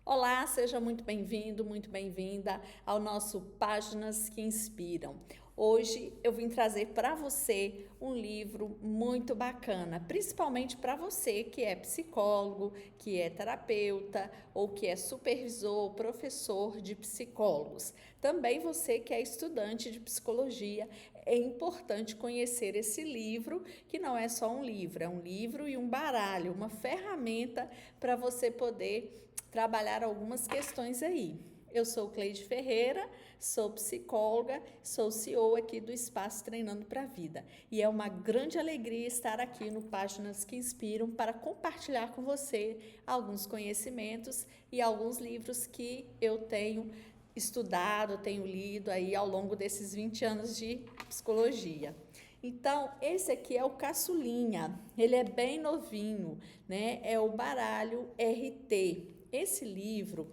Olá, seja muito bem-vindo, muito bem-vinda ao nosso Páginas que Inspiram. Hoje eu vim trazer para você um livro muito bacana, principalmente para você que é psicólogo, que é terapeuta ou que é supervisor, professor de psicólogos. Também você que é estudante de psicologia, é importante conhecer esse livro, que não é só um livro, é um livro e um baralho, uma ferramenta para você poder trabalhar algumas questões aí. Eu sou Cleide Ferreira, sou psicóloga, sou CEO aqui do Espaço Treinando para a Vida. E é uma grande alegria estar aqui no Páginas que Inspiram para compartilhar com você alguns conhecimentos e alguns livros que eu tenho estudado, tenho lido aí ao longo desses 20 anos de psicologia. Então, esse aqui é o caçulinha, ele é bem novinho, né? É o Baralho RT. Esse livro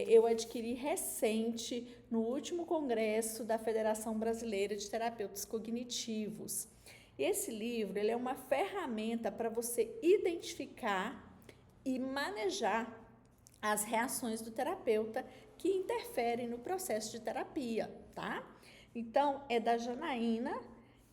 eu adquiri recente no último congresso da Federação Brasileira de Terapeutas Cognitivos. Esse livro ele é uma ferramenta para você identificar e manejar as reações do terapeuta que interferem no processo de terapia, tá? Então, é da Janaína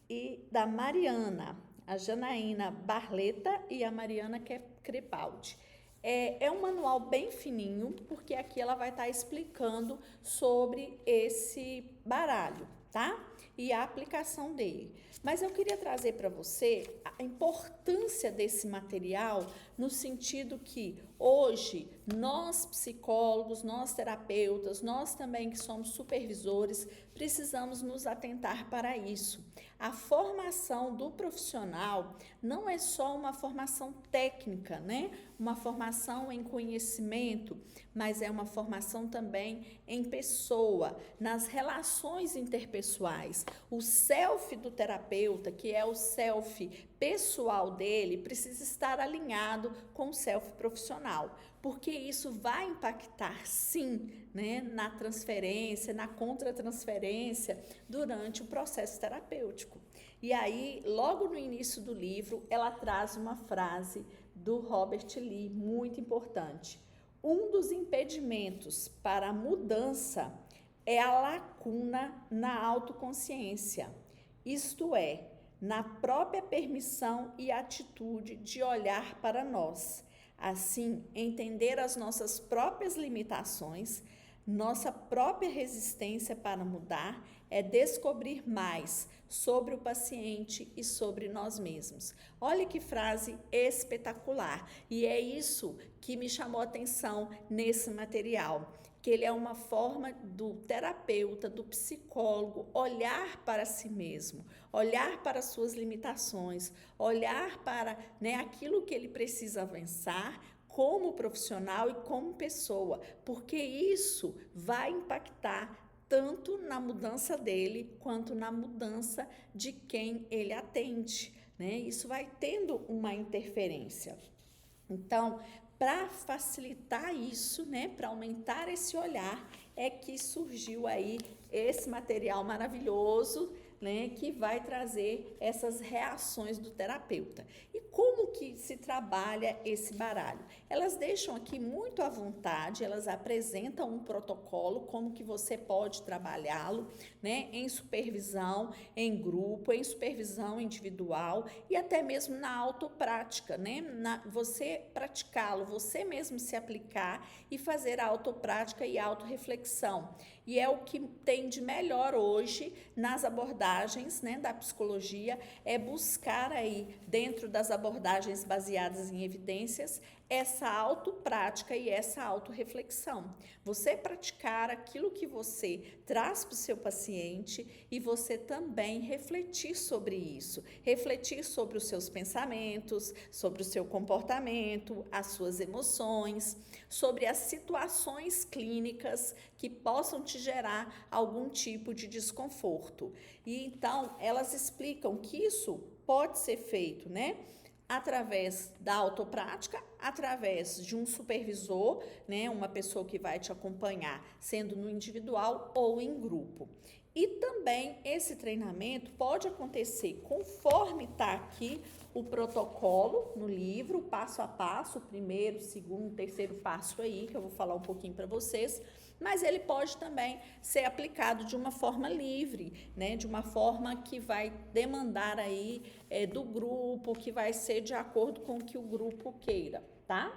e da Mariana, a Janaína Barleta e a Mariana Crepaldi. É um manual bem fininho, porque aqui ela vai estar explicando sobre esse baralho, tá? E a aplicação dele. Mas eu queria trazer para você a importância desse material no sentido que hoje nós psicólogos, nós terapeutas, nós também que somos supervisores, precisamos nos atentar para isso. A formação do profissional não é só uma formação técnica, né? Uma formação em conhecimento, mas é uma formação também em pessoa, nas relações interpessoais. O self do terapeuta, que é o self pessoal dele, precisa estar alinhado com o self profissional, porque isso vai impactar sim, né, na transferência, na contratransferência durante o processo terapêutico. E aí, logo no início do livro, ela traz uma frase do Robert Lee, muito importante. Um dos impedimentos para a mudança é a lacuna na autoconsciência, isto é, na própria permissão e atitude de olhar para nós. Assim, entender as nossas próprias limitações, nossa própria resistência para mudar é descobrir mais sobre o paciente e sobre nós mesmos. Olha que frase espetacular! E é isso que me chamou a atenção nesse material, que ele é uma forma do terapeuta, do psicólogo, olhar para si mesmo, olhar para suas limitações, olhar para, né, aquilo que ele precisa avançar, como profissional e como pessoa, porque isso vai impactar tanto na mudança dele quanto na mudança de quem ele atende, né? Isso vai tendo uma interferência. Então, para facilitar isso, né, para aumentar esse olhar, é que surgiu aí esse material maravilhoso, né, que vai trazer essas reações do terapeuta. E como que se trabalha esse baralho? Elas deixam aqui muito à vontade, elas apresentam um protocolo, como que você pode trabalhá-lo, né, em supervisão, em grupo, em supervisão individual e até mesmo na autoprática, né, você praticá-lo, você mesmo se aplicar e fazer a autoprática e autorreflexão. E é o que tem de melhor hoje nas abordagens, né, da psicologia, é buscar aí, dentro das abordagens baseadas em evidências, essa autoprática e essa autorreflexão. Você praticar aquilo que você traz para o seu paciente e você também refletir sobre isso, refletir sobre os seus pensamentos, sobre o seu comportamento, as suas emoções, sobre as situações clínicas que possam te gerar algum tipo de desconforto. E então, elas explicam que isso pode ser feito, né, através da autoprática, através de um supervisor, né, uma pessoa que vai te acompanhar, sendo no individual ou em grupo. E também esse treinamento pode acontecer conforme está aqui o protocolo no livro, passo a passo, o primeiro, segundo, terceiro passo aí, que eu vou falar um pouquinho para vocês, mas ele pode também ser aplicado de uma forma livre, né? De uma forma que vai demandar aí do grupo, que vai ser de acordo com o que o grupo queira, tá?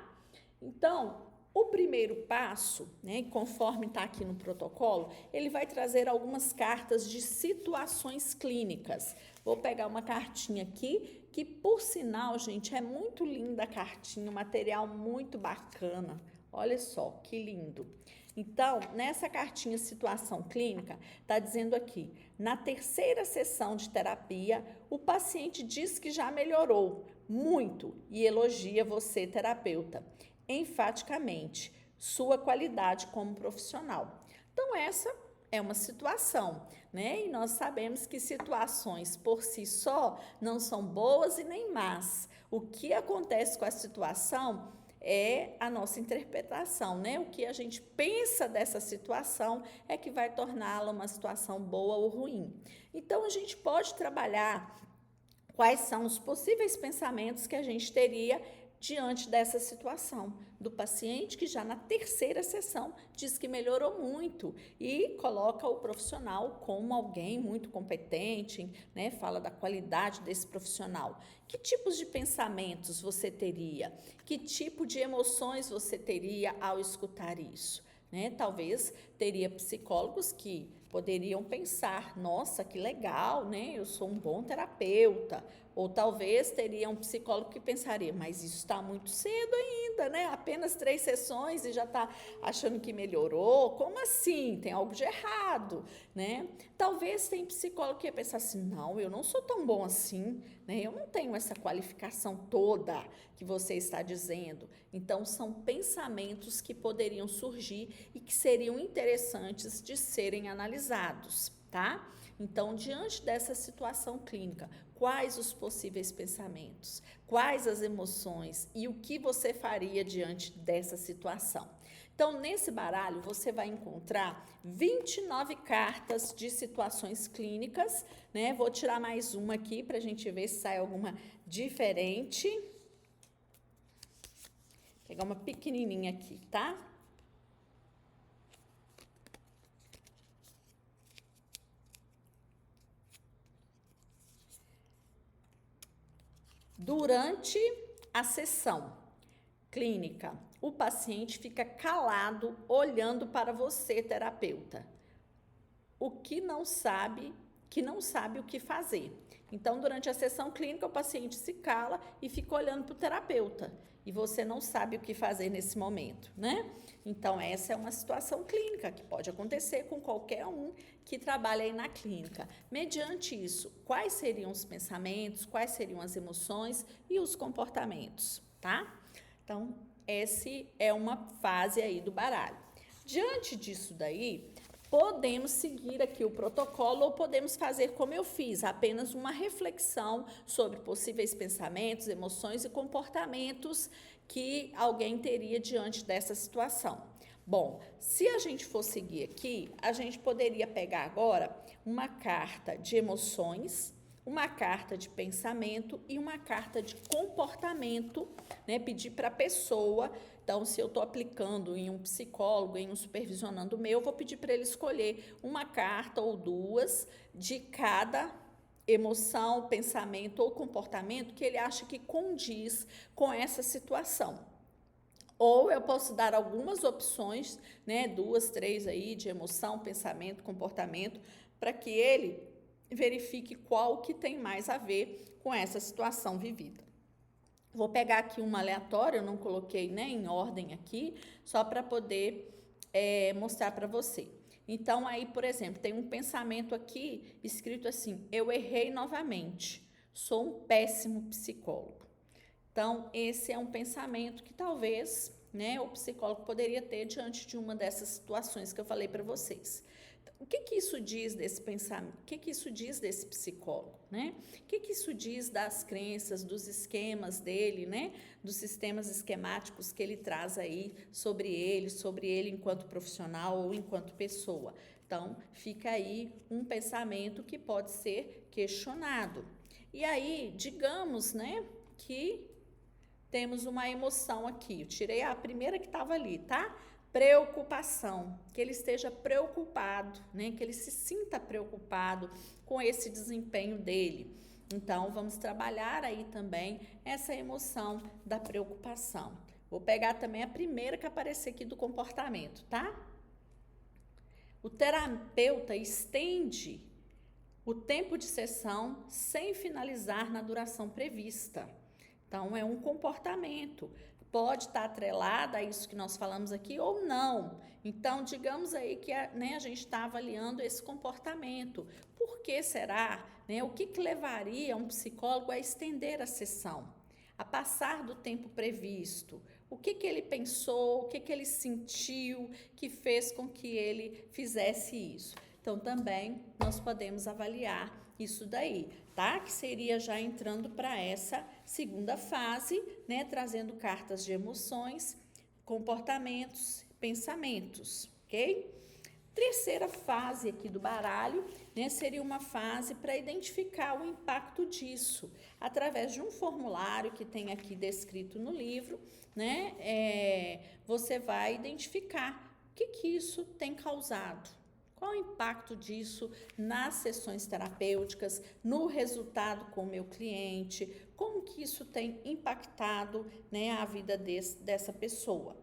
Então, o primeiro passo, né, conforme está aqui no protocolo, ele vai trazer algumas cartas de situações clínicas. Vou pegar uma cartinha aqui, que por sinal, gente, é muito linda a cartinha, um material muito bacana. Olha só, que lindo. Então, nessa cartinha situação clínica, está dizendo aqui, na terceira sessão de terapia, o paciente diz que já melhorou muito e elogia você, terapeuta, enfaticamente, sua qualidade como profissional. Então, essa é uma situação, né? E nós sabemos que situações por si só não são boas e nem más. O que acontece com a situação é a nossa interpretação, né? O que a gente pensa dessa situação é que vai torná-la uma situação boa ou ruim. Então, a gente pode trabalhar quais são os possíveis pensamentos que a gente teria diante dessa situação do paciente que já na terceira sessão diz que melhorou muito e coloca o profissional como alguém muito competente, né? Fala da qualidade desse profissional. Que tipos de pensamentos você teria? Que tipo de emoções você teria ao escutar isso? Né? Talvez teria psicólogos que poderiam pensar, nossa, que legal, né? Eu sou um bom terapeuta. Ou talvez teria um psicólogo que pensaria, mas isso está muito cedo ainda, né? Apenas 3 sessões e já está achando que melhorou. Como assim? Tem algo de errado, né? Talvez tem psicólogo que ia pensar assim, não, eu não sou tão bom assim, né? Eu não tenho essa qualificação toda que você está dizendo. Então, são pensamentos que poderiam surgir e que seriam interessantes de serem analisados, tá? Então, diante dessa situação clínica, quais os possíveis pensamentos, quais as emoções e o que você faria diante dessa situação? Então, nesse baralho, você vai encontrar 29 cartas de situações clínicas, né? Vou tirar mais uma aqui para a gente ver se sai alguma diferente. Vou pegar uma pequenininha aqui, tá? Durante a sessão clínica, o paciente fica calado olhando para você, terapeuta, que não sabe o que fazer. Então, durante a sessão clínica, o paciente se cala e fica olhando para o terapeuta. E você não sabe o que fazer nesse momento, né? Então, essa é uma situação clínica que pode acontecer com qualquer um que trabalha aí na clínica. Mediante isso, quais seriam os pensamentos, quais seriam as emoções e os comportamentos, tá? Então, essa é uma fase aí do baralho. Diante disso daí, podemos seguir aqui o protocolo ou podemos fazer como eu fiz, apenas uma reflexão sobre possíveis pensamentos, emoções e comportamentos que alguém teria diante dessa situação. Bom, se a gente for seguir aqui, a gente poderia pegar agora uma carta de emoções, uma carta de pensamento e uma carta de comportamento, né? Pedir para a pessoa. Então, se eu estou aplicando em um psicólogo, em um supervisionando meu, eu vou pedir para ele escolher uma carta ou duas de cada emoção, pensamento ou comportamento que ele acha que condiz com essa situação. Ou eu posso dar algumas opções, né, 2, 3 aí de emoção, pensamento, comportamento, para que ele verifique qual que tem mais a ver com essa situação vivida. Vou pegar aqui uma aleatória, eu não coloquei, né, em ordem aqui, só para poder mostrar para você. Então, aí, por exemplo, tem um pensamento aqui escrito assim, eu errei novamente, sou um péssimo psicólogo. Então, esse é um pensamento que talvez, né, o psicólogo poderia ter diante de uma dessas situações que eu falei para vocês. O que isso diz desse pensamento? O que isso diz desse psicólogo, né? O que isso diz das crenças, dos esquemas dele, né? Dos sistemas esquemáticos que ele traz aí sobre ele enquanto profissional ou enquanto pessoa. Então, fica aí um pensamento que pode ser questionado. E aí, digamos, né, que temos uma emoção aqui. Eu tirei a primeira que estava ali, tá? Preocupação, que ele esteja preocupado, né? Que ele se sinta preocupado com esse desempenho dele. Então, vamos trabalhar aí também essa emoção da preocupação. Vou pegar também a primeira que aparecer aqui do comportamento, tá? O terapeuta estende o tempo de sessão sem finalizar na duração prevista. Então, é um comportamento. Pode estar atrelada a isso que nós falamos aqui ou não. Então, digamos aí que a gente está avaliando esse comportamento. Por que será? Né? O que levaria um psicólogo a estender a sessão? A passar do tempo previsto? O que ele pensou? O que ele sentiu que fez com que ele fizesse isso? Então, também nós podemos avaliar isso daí, tá? Que seria já entrando para essa segunda fase, né? Trazendo cartas de emoções, comportamentos, pensamentos, ok? Terceira fase aqui do baralho, né? Seria uma fase para identificar o impacto disso, através de um formulário que tem aqui descrito no livro, né? Você vai identificar o que isso tem causado. Qual o impacto disso nas sessões terapêuticas, no resultado com o meu cliente, como que isso tem impactado, né, a vida dessa pessoa.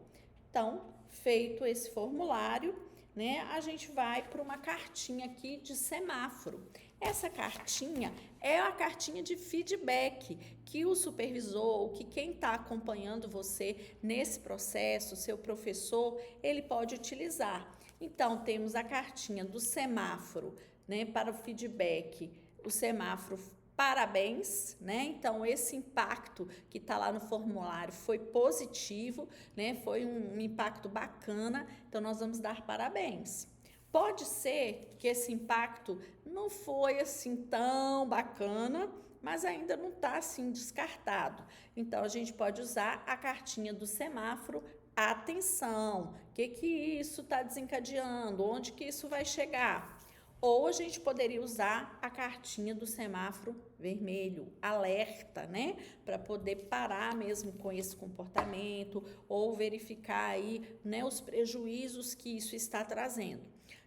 Então, feito esse formulário, né, a gente vai para uma cartinha aqui de semáforo. Essa cartinha é a cartinha de feedback que o supervisor, que quem está acompanhando você nesse processo, seu professor, ele pode utilizar. Então, temos a cartinha do semáforo, né, para o feedback, o semáforo parabéns, né? Então, esse impacto que está lá no formulário foi positivo, né? Foi um impacto bacana, então nós vamos dar parabéns. Pode ser que esse impacto não foi assim tão bacana, mas ainda não está assim descartado. Então, a gente pode usar a cartinha do semáforo. Atenção, o que isso está desencadeando? Onde que isso vai chegar? Ou a gente poderia usar a cartinha do semáforo vermelho, alerta, né? Para poder parar mesmo com esse comportamento ou verificar aí, né, os prejuízos que isso está trazendo.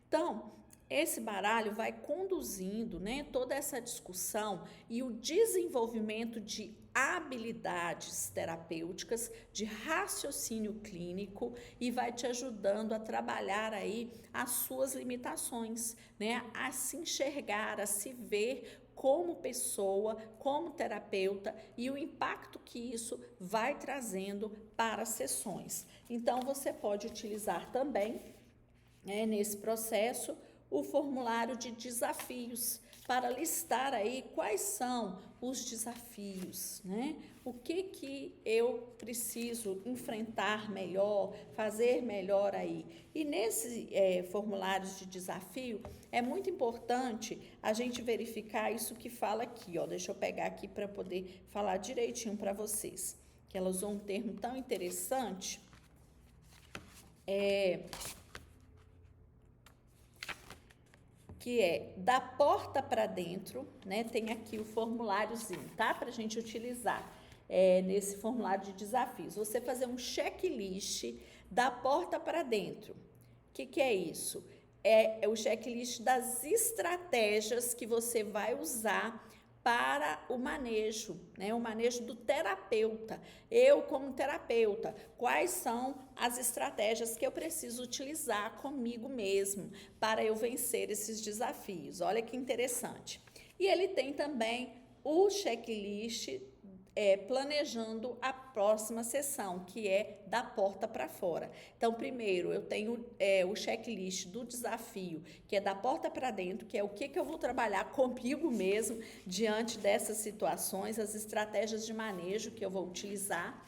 Então, esse baralho vai conduzindo, né, toda essa discussão e o desenvolvimento de habilidades terapêuticas, de raciocínio clínico e vai te ajudando a trabalhar aí as suas limitações, né, a se enxergar, a se ver como pessoa, como terapeuta e o impacto que isso vai trazendo para as sessões. Então, você pode utilizar também, né, nesse processo, o formulário de desafios para listar aí quais são os desafios, né? O que eu preciso enfrentar melhor, fazer melhor aí. E nesse formulários de desafio, é muito importante a gente verificar isso que fala aqui, ó. Deixa eu pegar aqui para poder falar direitinho para vocês, que ela usou um termo tão interessante. Que é da porta para dentro, né? Tem aqui o formuláriozinho, tá? Para a gente utilizar nesse formulário de desafios. Você fazer um checklist da porta para dentro. O que é isso? É o checklist das estratégias que você vai usar para o manejo, né? O manejo do terapeuta. Eu, como terapeuta, quais são as estratégias que eu preciso utilizar comigo mesmo para eu vencer esses desafios? Olha que interessante. E ele tem também o checklist planejando a próxima sessão, que é da porta para fora. Então, primeiro, eu tenho o checklist do desafio, que é da porta para dentro, que é o que eu vou trabalhar comigo mesmo diante dessas situações, as estratégias de manejo que eu vou utilizar.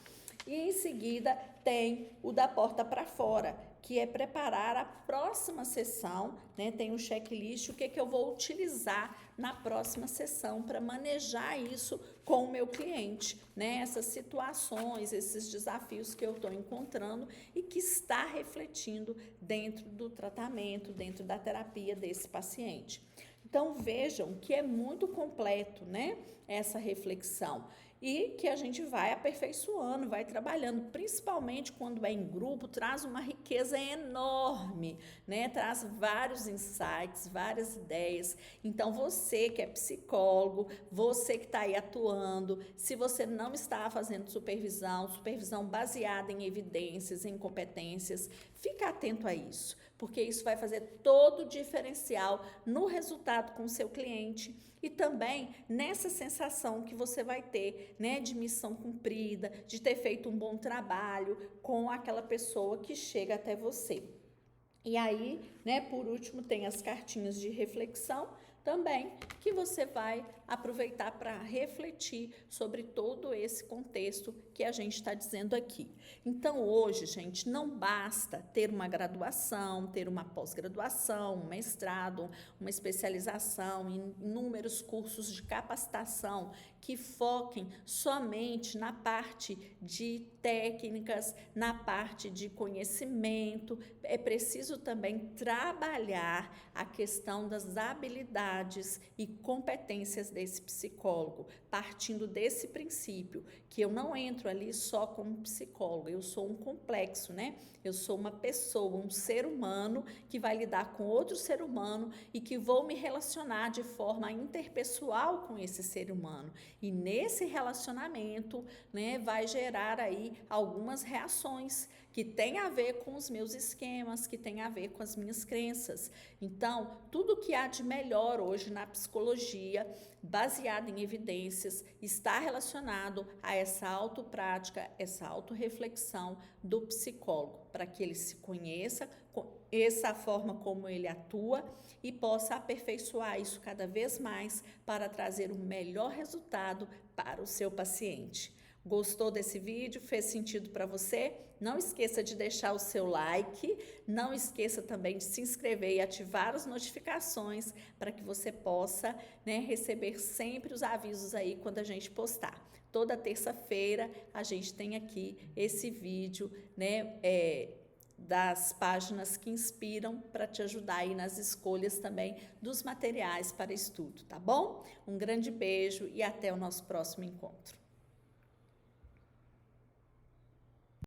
E em seguida tem o da porta para fora, que é preparar a próxima sessão, né? Tem um checklist, o que eu vou utilizar na próxima sessão para manejar isso com o meu cliente, né? Essas situações, esses desafios que eu estou encontrando e que está refletindo dentro do tratamento, dentro da terapia desse paciente. Então, vejam que é muito completo, né? Essa reflexão. E que a gente vai aperfeiçoando, vai trabalhando, principalmente quando é em grupo, traz uma riqueza enorme, né? Traz vários insights, várias ideias. Então, você que é psicólogo, você que está aí atuando, se você não está fazendo supervisão baseada em evidências, em competências, fica atento a isso, porque isso vai fazer todo o diferencial no resultado com o seu cliente e também nessa sensação que você vai ter, né, de missão cumprida, de ter feito um bom trabalho com aquela pessoa que chega até você. E aí, né, por último, tem as cartinhas de reflexão também, que você vai aproveitar para refletir sobre todo esse contexto que a gente está dizendo aqui. Então, hoje, gente, não basta ter uma graduação, ter uma pós-graduação, um mestrado, uma especialização em inúmeros cursos de capacitação que foquem somente na parte de técnicas, na parte de conhecimento. É preciso também trabalhar a questão das habilidades e competências desse psicólogo, partindo desse princípio, que eu não entro ali só como psicólogo, eu sou um complexo, né? Eu sou uma pessoa, um ser humano que vai lidar com outro ser humano e que vou me relacionar de forma interpessoal com esse ser humano. E nesse relacionamento, né, vai gerar aí algumas reações que tem a ver com os meus esquemas, que tem a ver com as minhas crenças. Então, tudo que há de melhor hoje na psicologia, baseado em evidências, está relacionado a essa autoprática, essa autorreflexão do psicólogo, para que ele se conheça, essa forma como ele atua e possa aperfeiçoar isso cada vez mais para trazer o melhor resultado para o seu paciente. Gostou desse vídeo? Fez sentido para você? Não esqueça de deixar o seu like, não esqueça também de se inscrever e ativar as notificações para que você possa, né, receber sempre os avisos aí quando a gente postar. Toda terça-feira a gente tem aqui esse vídeo, né, das páginas que inspiram para te ajudar aí nas escolhas também dos materiais para estudo, tá bom? Um grande beijo e até o nosso próximo encontro.